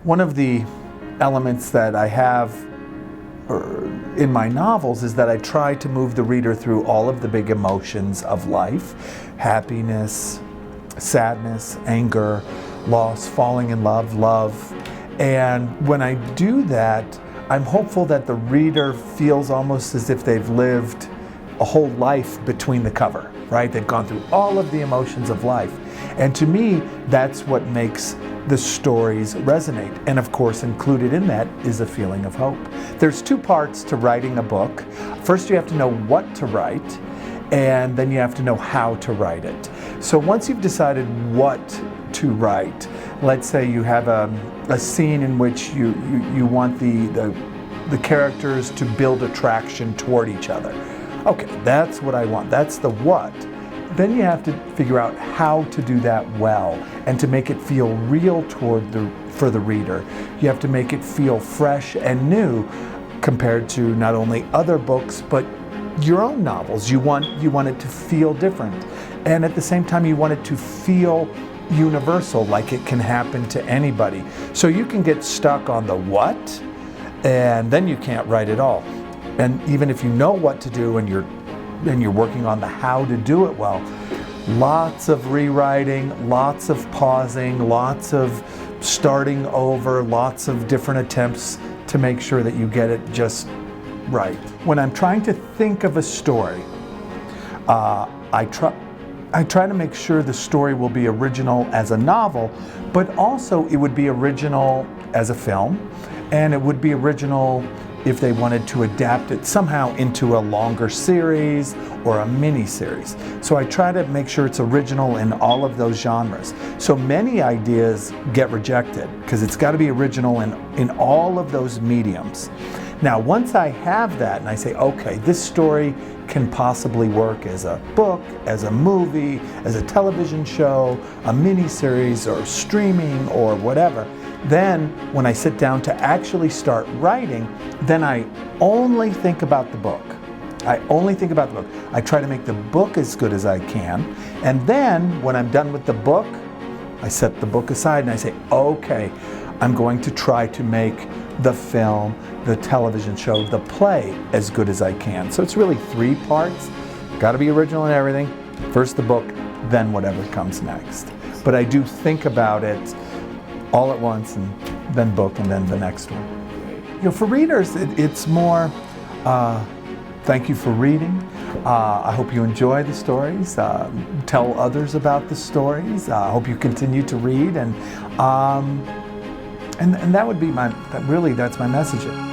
One of the elements that I have in my novels is that I try to move the reader through all of the big emotions of life: happiness, sadness, anger, loss, falling in love, love. And when I do that, I'm hopeful that the reader feels almost as if they've lived a whole life between the cover, right? They've gone through all of the emotions of life. And to me, that's what makes the stories resonate. And of course, included in that is a feeling of hope. There's two parts to writing a book. First, you have to know what to write, and then you have to know how to write it. So once you've decided what to write, let's say you have a scene in which you want the characters to build attraction toward each other. Okay, that's what I want. That's the what. Then you have to figure out how to do that well and to make it feel real for the reader. You have to make it feel fresh and new compared to not only other books, but your own novels. You want it to feel different. And at the same time, you want it to feel universal, like it can happen to anybody. So you can get stuck on the what, and then you can't write at all. And even if you know what to do and you're working on the how to do it well, lots of rewriting, lots of pausing, lots of starting over, lots of different attempts to make sure that you get it just right. When I'm trying to think of a story, I try to make sure the story will be original as a novel, but also it would be original as a film, and it would be original if they wanted to adapt it somehow into a longer series or a mini series. So I try to make sure it's original in all of those genres. So many ideas get rejected because it's got to be original in all of those mediums. Now, once I have that and I say, okay, this story can possibly work as a book, as a movie, as a television show, a mini series, or streaming, or whatever, then when I sit down to actually start writing, then I only think about the book. I only think about the book. I try to make the book as good as I can. And then when I'm done with the book, I set the book aside and I say, okay, I'm going to try to make the film, the television show, the play as good as I can. So it's really 3 parts. Got to be original in everything. First the book, then whatever comes next. But I do think about it all at once, and then book, and then the next one. You know, for readers, it's more, thank you for reading. I hope you enjoy the stories. Tell others about the stories. I hope you continue to read, and that would be that's my message.